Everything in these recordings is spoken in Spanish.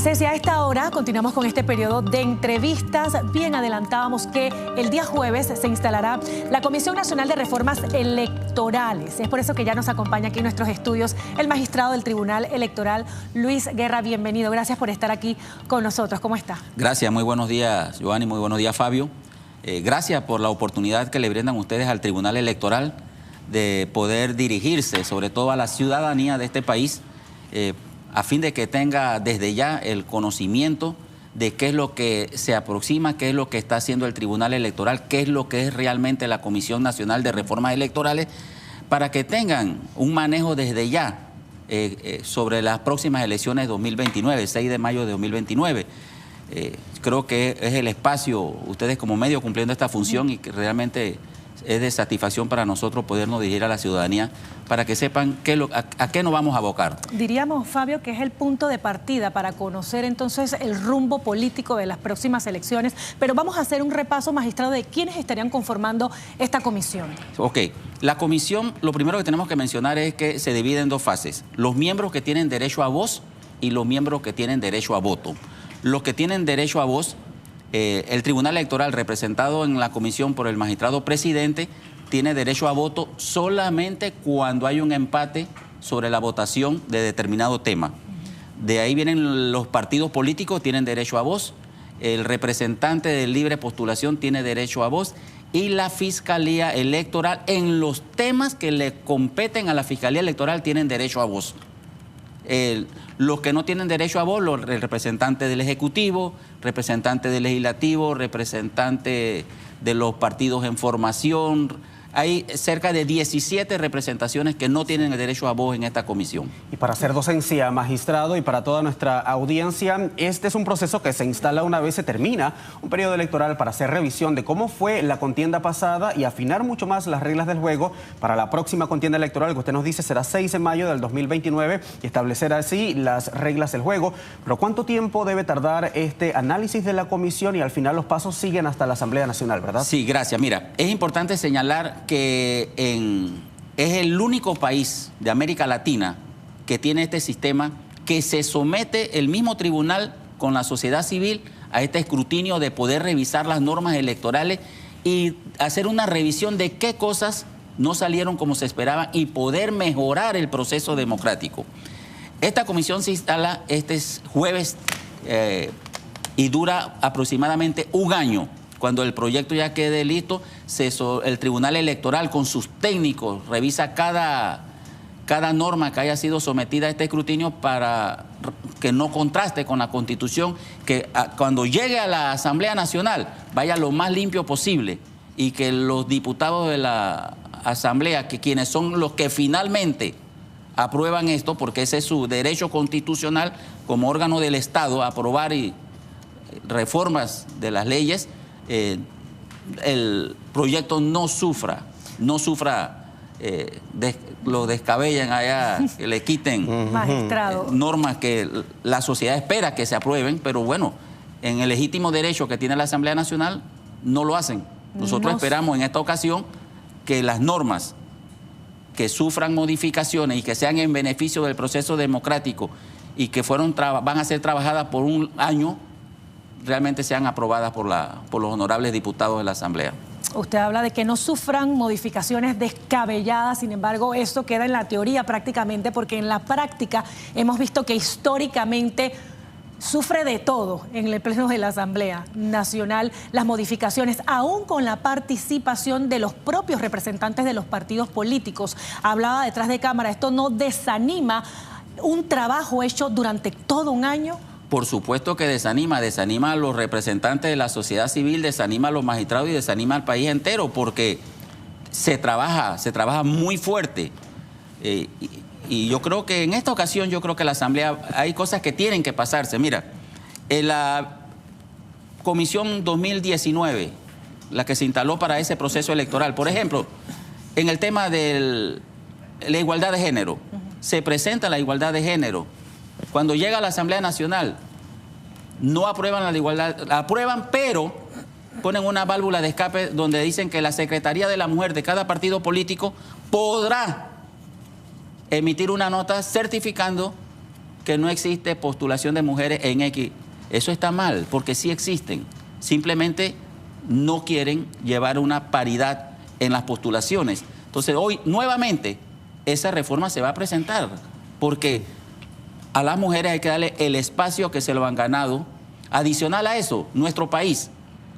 Así es, y a esta hora continuamos con este periodo de entrevistas. Bien adelantábamos que el día jueves se instalará la Comisión Nacional de Reformas Electorales. Es por eso que ya nos acompaña aquí en nuestros estudios el magistrado del Tribunal Electoral, Luis Guerra. Bienvenido, gracias por estar aquí con nosotros. ¿Cómo está? Gracias, muy buenos días, Joanny, muy buenos días, Fabio. Gracias por la oportunidad que le brindan ustedes al Tribunal Electoral de poder dirigirse, sobre todo a la ciudadanía de este país, a fin de que tenga desde ya el conocimiento de qué es lo que se aproxima, qué es lo que está haciendo el Tribunal Electoral, qué es lo que es realmente la Comisión Nacional de Reformas Electorales, para que tengan un manejo desde ya sobre las próximas elecciones 2029, 6 de mayo de 2029. Creo que es el espacio, ustedes como medio cumpliendo esta función, y que realmente es de satisfacción para nosotros podernos dirigir a la ciudadanía para que sepan a qué nos vamos a abocar. Diríamos, Fabio, que es el punto de partida para conocer entonces el rumbo político de las próximas elecciones, pero vamos a hacer un repaso, magistrado, de quiénes estarían conformando esta comisión. Ok, la comisión, lo primero que tenemos que mencionar es que se divide en dos fases: los miembros que tienen derecho a voz y los miembros que tienen derecho a voto. Los que tienen derecho a voz, el Tribunal Electoral, representado en la comisión por el magistrado presidente, tiene derecho a voto solamente cuando hay un empate sobre la votación de determinado tema. De ahí vienen los partidos políticos, tienen derecho a voz, el representante de libre postulación tiene derecho a voz, y la Fiscalía Electoral, en los temas que le competen a la Fiscalía Electoral, tienen derecho a voz. Los que no tienen derecho a voz, el representante del Ejecutivo, representante del Legislativo, representante de los partidos en formación. Hay cerca de 17 representaciones que no tienen el derecho a voz en esta comisión. Y para hacer docencia, magistrado, y para toda nuestra audiencia, este es un proceso que se instala una vez se termina un periodo electoral para hacer revisión de cómo fue la contienda pasada y afinar mucho más las reglas del juego para la próxima contienda electoral, que usted nos dice será 6 de mayo del 2029, y establecer así las reglas del juego. Pero ¿cuánto tiempo debe tardar este análisis de la comisión? Y al final los pasos siguen hasta la Asamblea Nacional, ¿verdad? Sí, gracias. Mira, es importante señalar que es el único país de América Latina que tiene este sistema, que se somete el mismo tribunal con la sociedad civil a este escrutinio de poder revisar las normas electorales y hacer una revisión de qué cosas no salieron como se esperaba y poder mejorar el proceso democrático. Esta comisión se instala este jueves y dura aproximadamente un año. Cuando el proyecto ya quede listo, el Tribunal Electoral con sus técnicos revisa cada norma que haya sido sometida a este escrutinio para que no contraste con la Constitución, que cuando llegue a la Asamblea Nacional vaya lo más limpio posible, y que los diputados de la Asamblea, que quienes son los que finalmente aprueban esto, porque ese es su derecho constitucional como órgano del Estado, aprobar reformas de las leyes, el proyecto no sufra, lo descabellan allá, que le quiten normas que la sociedad espera que se aprueben, pero bueno, en el legítimo derecho que tiene la Asamblea Nacional no lo hacen. Nosotros esperamos en esta ocasión que las normas que sufran modificaciones y que sean en beneficio del proceso democrático y que van a ser trabajadas por un año, realmente sean aprobadas por los honorables diputados de la Asamblea. Usted habla de que no sufran modificaciones descabelladas, sin embargo, esto queda en la teoría prácticamente, porque en la práctica hemos visto que históricamente sufre de todo en el Pleno de la Asamblea Nacional las modificaciones, aún con la participación de los propios representantes de los partidos políticos. Hablaba detrás de cámara, ¿esto no desanima un trabajo hecho durante todo un año? Por supuesto que desanima a los representantes de la sociedad civil, desanima a los magistrados y desanima al país entero, porque se trabaja muy fuerte. Y yo creo que en esta ocasión, yo creo que la Asamblea, hay cosas que tienen que pasarse. Mira, en la Comisión 2019, la que se instaló para ese proceso electoral, por ejemplo, en el tema de la igualdad de género, se presenta la igualdad de género. Cuando llega a la Asamblea Nacional, no aprueban la igualdad, la aprueban, pero ponen una válvula de escape donde dicen que la Secretaría de la Mujer de cada partido político podrá emitir una nota certificando que no existe postulación de mujeres en X. Eso está mal, porque sí existen. Simplemente no quieren llevar una paridad en las postulaciones. Entonces, hoy, nuevamente, esa reforma se va a presentar, porque a las mujeres hay que darle el espacio que se lo han ganado. Adicional a eso, nuestro país,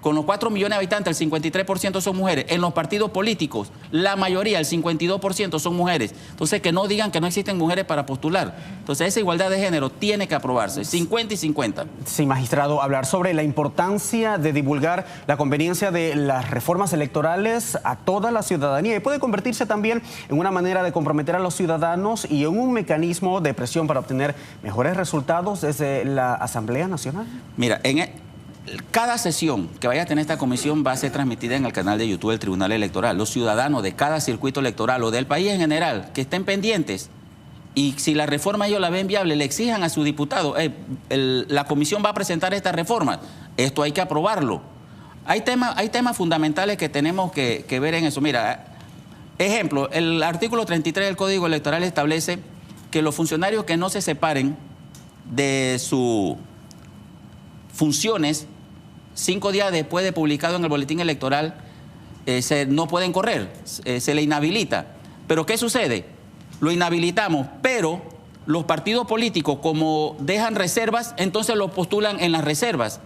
con los 4 millones de habitantes, el 53% son mujeres. En los partidos políticos, la mayoría, el 52% son mujeres. Entonces, que no digan que no existen mujeres para postular. Entonces, esa igualdad de género tiene que aprobarse, 50 y 50. Sí, magistrado, hablar sobre la importancia de divulgar la conveniencia de las reformas electorales a toda la ciudadanía y puede convertirse también en una manera de comprometer a los ciudadanos y en un mecanismo de presión para obtener mejores resultados desde la Asamblea Nacional. Mira, cada sesión que vaya a tener esta comisión va a ser transmitida en el canal de YouTube del Tribunal Electoral. Los ciudadanos de cada circuito electoral o del país en general que estén pendientes y si la reforma ellos la ven viable, le exijan a su diputado, la comisión va a presentar esta reforma, esto hay que aprobarlo. Hay temas fundamentales que tenemos que ver en eso. Mira, ejemplo, el artículo 33 del Código Electoral establece que los funcionarios que no se separen de sus funciones 5 días después de publicado en el boletín electoral no pueden correr, se le inhabilita. ¿Pero qué sucede? Lo inhabilitamos, pero los partidos políticos, como dejan reservas, entonces lo postulan en las reservas.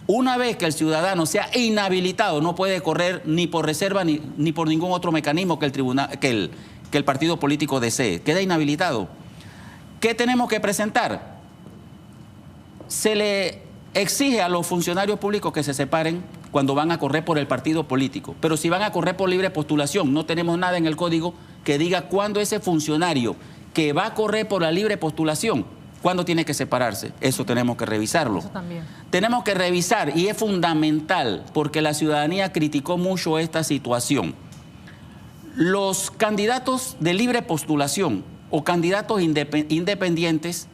Una vez que el ciudadano sea inhabilitado, no puede correr ni por reserva ni por ningún otro mecanismo que el partido político desee. Queda inhabilitado. ¿Qué tenemos que presentar? Se le exige a los funcionarios públicos que se separen cuando van a correr por el partido político. Pero si van a correr por libre postulación, no tenemos nada en el código que diga cuándo ese funcionario que va a correr por la libre postulación, cuándo tiene que separarse. Eso tenemos que revisarlo. Eso también. Tenemos que revisar, y es fundamental, porque la ciudadanía criticó mucho esta situación. Los candidatos de libre postulación o candidatos independientes,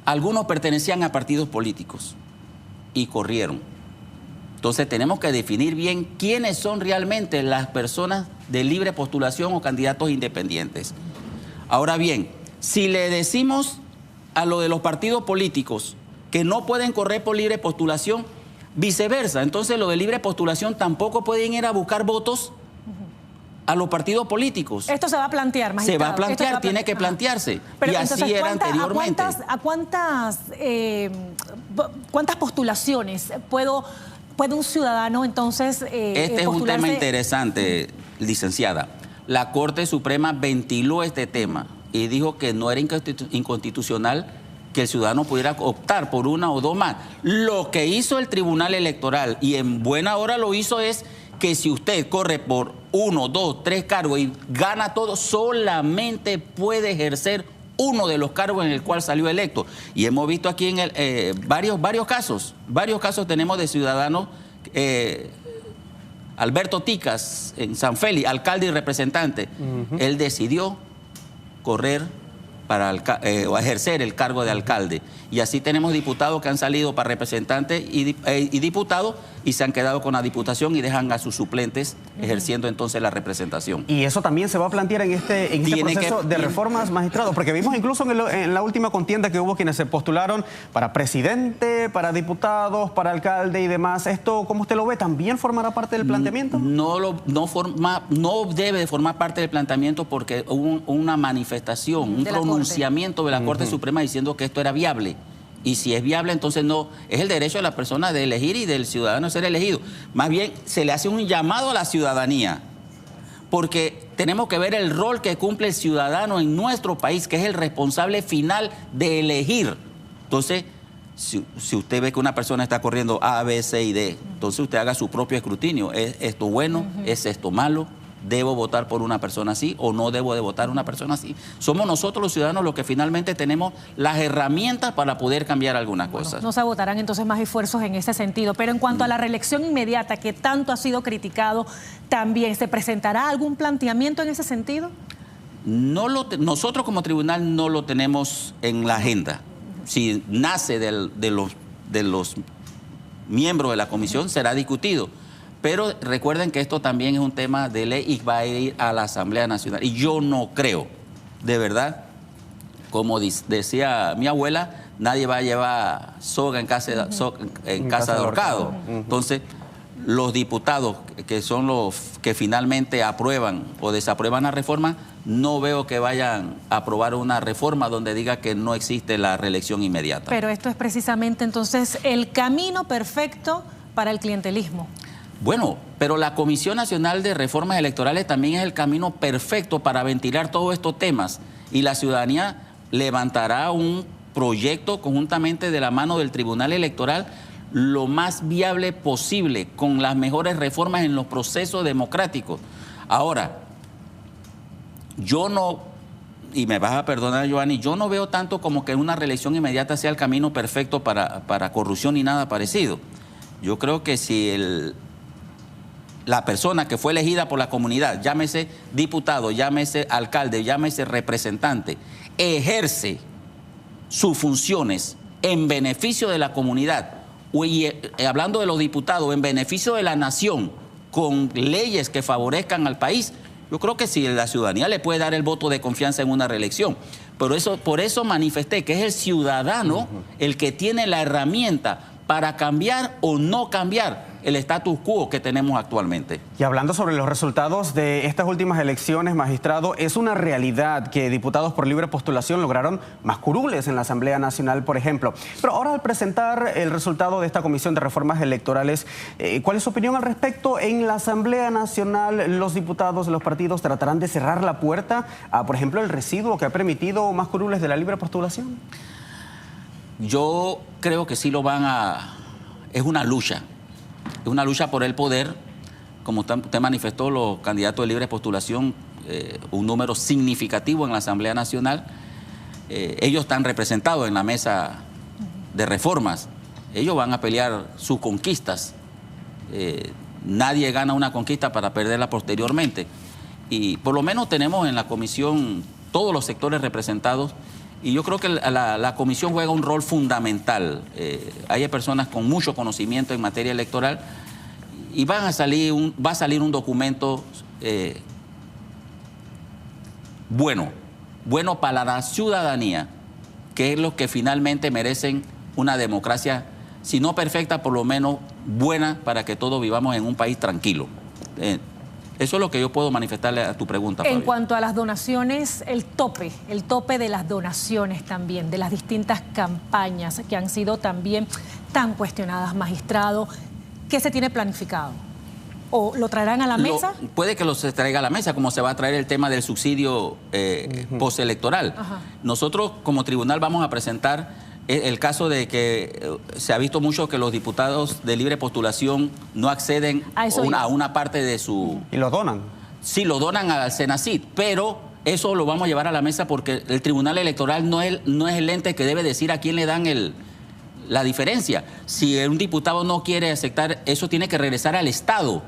algunos pertenecían a partidos políticos y corrieron. Entonces tenemos que definir bien quiénes son realmente las personas de libre postulación o candidatos independientes. Ahora bien, si le decimos a lo de los partidos políticos que no pueden correr por libre postulación, viceversa, entonces lo de libre postulación tampoco pueden ir a buscar votos a los partidos políticos. Esto se va a plantear, magistrado. Se va a plantear, tiene que plantearse. Pero y así era anteriormente. ¿Cuántas postulaciones puede un ciudadano entonces Este es un tema interesante, licenciada. La Corte Suprema ventiló este tema y dijo que no era inconstitucional que el ciudadano pudiera optar por una o dos más. Lo que hizo el Tribunal Electoral, y en buena hora lo hizo, es que si usted corre por 1, 2, 3 cargos y gana todo, solamente puede ejercer uno de los cargos en el cual salió electo. Y hemos visto aquí en varios casos tenemos de ciudadanos. Alberto Ticas, en San Félix, alcalde y representante, él decidió correr o ejercer el cargo de alcalde. Y así tenemos diputados que han salido para representantes y diputados y se han quedado con la diputación y dejan a sus suplentes ejerciendo entonces la representación. Y eso también se va a plantear en este proceso de reformas, magistrado, porque vimos incluso en la última contienda que hubo quienes se postularon para presidente, para diputados, para alcalde y demás. ¿Esto, cómo usted lo ve, también formará parte del planteamiento? No debe de formar parte del planteamiento porque hubo una manifestación, un pronunciamiento de la Corte Suprema diciendo que esto era viable. Y si es viable, entonces no, es el derecho de la persona de elegir y del ciudadano de ser elegido. Más bien, se le hace un llamado a la ciudadanía, porque tenemos que ver el rol que cumple el ciudadano en nuestro país, que es el responsable final de elegir. Entonces, si usted ve que una persona está corriendo A, B, C y D, entonces usted haga su propio escrutinio. ¿Es esto bueno? ¿Es esto malo? ¿Debo votar por una persona así o no debo de votar una persona así? Somos nosotros los ciudadanos los que finalmente tenemos las herramientas para poder cambiar algunas cosas. No se agotarán entonces más esfuerzos en ese sentido. Pero en cuanto a la reelección inmediata, que tanto ha sido criticado, ¿también se presentará algún planteamiento en ese sentido? Nosotros como tribunal no lo tenemos en la agenda. Si nace de los miembros de la comisión, será discutido. Pero recuerden que esto también es un tema de ley y va a ir a la Asamblea Nacional. Y yo no creo, de verdad, como decía mi abuela, nadie va a llevar soga en casa de ahorcado. Entonces, los diputados que son los que finalmente aprueban o desaprueban la reforma, no veo que vayan a aprobar una reforma donde diga que no existe la reelección inmediata. Pero esto es precisamente entonces el camino perfecto para el clientelismo. Bueno, pero la Comisión Nacional de Reformas Electorales también es el camino perfecto para ventilar todos estos temas, y la ciudadanía levantará un proyecto conjuntamente de la mano del Tribunal Electoral lo más viable posible, con las mejores reformas en los procesos democráticos. Ahora, yo no, y me vas a perdonar, Giovanni, yo no veo tanto como que una reelección inmediata sea el camino perfecto para corrupción ni nada parecido. Yo creo que si la persona que fue elegida por la comunidad, llámese diputado, llámese alcalde, llámese representante, ejerce sus funciones en beneficio de la comunidad, y hablando de los diputados, en beneficio de la nación, con leyes que favorezcan al país, yo creo que sí, la ciudadanía le puede dar el voto de confianza en una reelección. Pero por eso manifesté que es el ciudadano el que tiene la herramienta para cambiar o no cambiar el status quo que tenemos actualmente. Y hablando sobre los resultados de estas últimas elecciones, magistrado, es una realidad que diputados por libre postulación lograron más curules en la Asamblea Nacional, por ejemplo. Pero ahora, al presentar el resultado de esta Comisión de Reformas Electorales, ¿cuál es su opinión al respecto? ¿En la Asamblea Nacional los diputados de los partidos tratarán de cerrar la puerta a, por ejemplo, el residuo que ha permitido más curules de la libre postulación? Yo creo que sí lo van a... Es una lucha por el poder. Como usted manifestó, los candidatos de libre postulación, un número significativo en la Asamblea Nacional. Ellos están representados en la mesa de reformas. Ellos van a pelear sus conquistas. Nadie gana una conquista para perderla posteriormente. Y por lo menos tenemos en la comisión todos los sectores representados. Y yo creo que la comisión juega un rol fundamental. Hay personas con mucho conocimiento en materia electoral, y va a salir un documento bueno para la ciudadanía, que es lo que finalmente merecen una democracia, si no perfecta, por lo menos buena, para que todos vivamos en un país tranquilo. Eso es lo que yo puedo manifestarle a tu pregunta, Fabio. En cuanto a las donaciones, el tope de las donaciones también, de las distintas campañas que han sido también tan cuestionadas, magistrado, ¿qué se tiene planificado? ¿O lo traerán a la mesa? Puede que se traiga a la mesa, como se va a traer el tema del subsidio postelectoral. Nosotros como tribunal vamos a presentar el caso de que se ha visto mucho que los diputados de libre postulación no acceden a una parte de su... ¿Y lo donan? Sí, lo donan al Senacid, pero eso lo vamos a llevar a la mesa porque el Tribunal Electoral no es el ente que debe decir a quién le dan la diferencia. Si un diputado no quiere aceptar, eso tiene que regresar al Estado.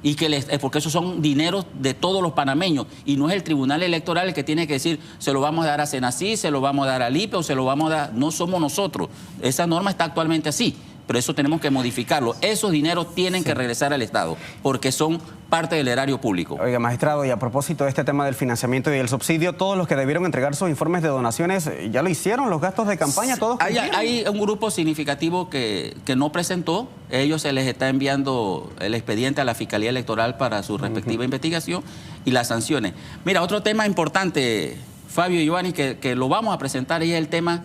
Y porque esos son dineros de todos los panameños, y no es el Tribunal Electoral el que tiene que decir se lo vamos a dar a Senacid, se lo vamos a dar al IPE o se lo vamos a dar. No somos nosotros. Esa norma está actualmente así, pero eso tenemos que modificarlo. Esos dineros tienen que regresar al Estado porque son parte del erario público. Oiga, magistrado, y a propósito de este tema del financiamiento y el subsidio, todos los que debieron entregar sus informes de donaciones, ¿ya lo hicieron? ¿Los gastos de campaña? ¿Todos hay un grupo significativo que no presentó. Ellos se les está enviando el expediente a la Fiscalía Electoral para su respectiva investigación y las sanciones. Mira, otro tema importante, Fabio y Giovanni, que lo vamos a presentar, es el tema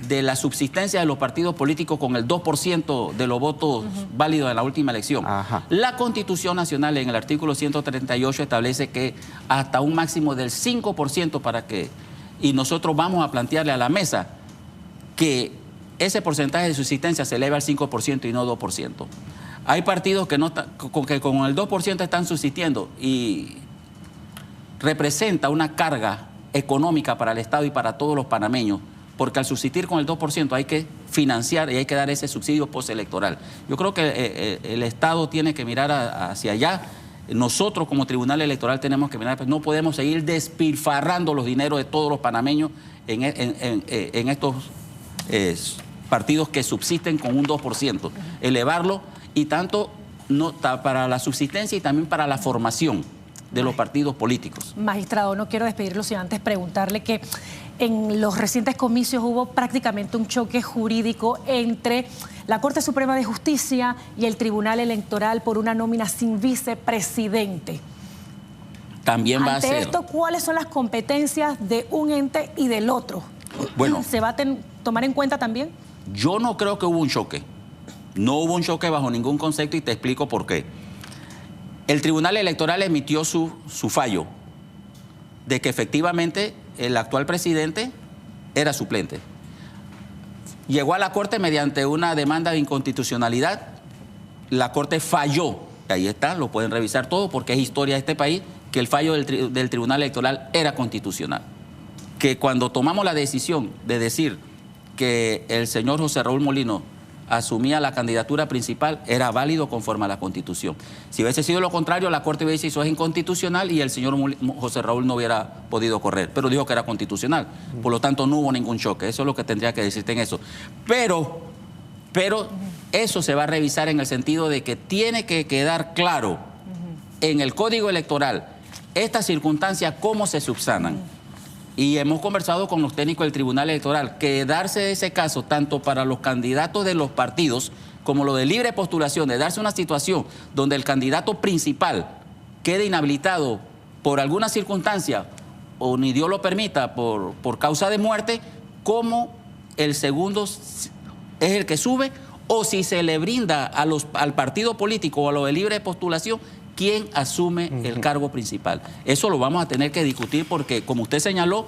de la subsistencia de los partidos políticos con el 2% de los votos válidos en la última elección. La Constitución Nacional, en el artículo 138, establece que hasta un máximo del 5% para que... Y nosotros vamos a plantearle a la mesa que ese porcentaje de subsistencia se eleva al 5% y no 2%. Hay partidos que con el 2% están subsistiendo, y representa una carga económica para el Estado y para todos los panameños, porque al subsistir con el 2% hay que financiar y hay que dar ese subsidio postelectoral. Yo creo que el Estado tiene que mirar hacia allá. Nosotros como Tribunal Electoral tenemos que mirar, pues no podemos seguir despilfarrando los dineros de todos los panameños en estos partidos que subsisten con un 2%. Elevarlo, y tanto para la subsistencia y también para la formación. de los partidos políticos. Magistrado, no quiero despedirlo sin antes preguntarle que en los recientes comicios hubo prácticamente un choque jurídico entre la Corte Suprema de Justicia y el Tribunal Electoral por una nómina sin vicepresidente. También va a ser. Ante esto, ¿cuáles son las competencias de un ente y del otro? Bueno, ¿se va a tomar en cuenta también? Yo no creo que hubo un choque. No hubo un choque bajo ningún concepto y te explico por qué. El Tribunal Electoral emitió su fallo de que efectivamente el actual presidente era suplente. Llegó a la Corte mediante una demanda de inconstitucionalidad. La Corte falló. Ahí está, lo pueden revisar todo porque es historia de este país, que el fallo del Tribunal Electoral era constitucional. Que cuando tomamos la decisión de decir que el señor José Raúl Molino asumía la candidatura principal, era válido conforme a la Constitución. Si hubiese sido lo contrario, la Corte hubiese dicho eso es inconstitucional y el señor José Raúl no hubiera podido correr, pero dijo que era constitucional. Por lo tanto, no hubo ningún choque. Eso es lo que tendría que decirte en eso. Pero eso se va a revisar en el sentido de que tiene que quedar claro en el Código Electoral estas circunstancias, cómo se subsanan. Y hemos conversado con los técnicos del Tribunal Electoral que darse ese caso tanto para los candidatos de los partidos como lo de libre postulación, de darse una situación donde el candidato principal quede inhabilitado por alguna circunstancia o ni Dios lo permita por causa de muerte, como el segundo es el que sube, o si se le brinda al partido político o a lo de libre postulación, ¿quién asume el cargo principal? Eso lo vamos a tener que discutir porque, como usted señaló,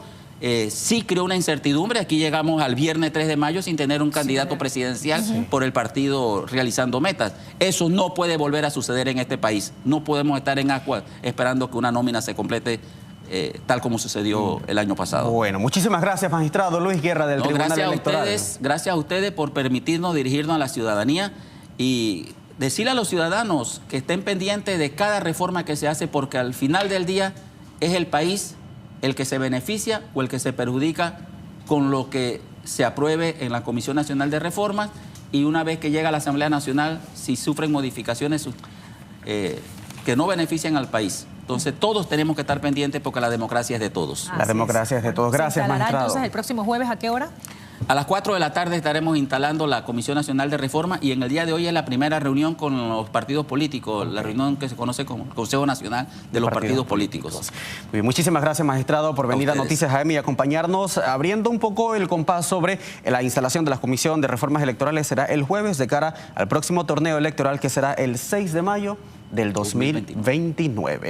sí creó una incertidumbre. Aquí llegamos al viernes 3 de mayo sin tener un candidato presidencial por el partido realizando metas. Eso no puede volver a suceder en este país. No podemos estar en agua esperando que una nómina se complete tal como sucedió el año pasado. Bueno, muchísimas gracias, magistrado Luis Guerra del Tribunal Electoral. Gracias a ustedes por permitirnos dirigirnos a la ciudadanía y decirle a los ciudadanos que estén pendientes de cada reforma que se hace, porque al final del día es el país el que se beneficia o el que se perjudica con lo que se apruebe en la Comisión Nacional de Reformas, y una vez que llega a la Asamblea Nacional, si sufren modificaciones que no benefician al país. Entonces todos tenemos que estar pendientes porque la democracia es de todos. La democracia es de todos. Gracias, magistrado. Entonces, el próximo jueves, ¿a qué hora? A las 4 de la tarde estaremos instalando la Comisión Nacional de Reforma, y en el día de hoy es la primera reunión con los partidos políticos, la reunión que se conoce como Consejo Nacional de los Partidos Políticos. Muy bien, muchísimas gracias, magistrado, por venir a Noticias AM y acompañarnos, abriendo un poco el compás sobre la instalación de la Comisión de Reformas Electorales. Será el jueves de cara al próximo torneo electoral que será el 6 de mayo del 2029.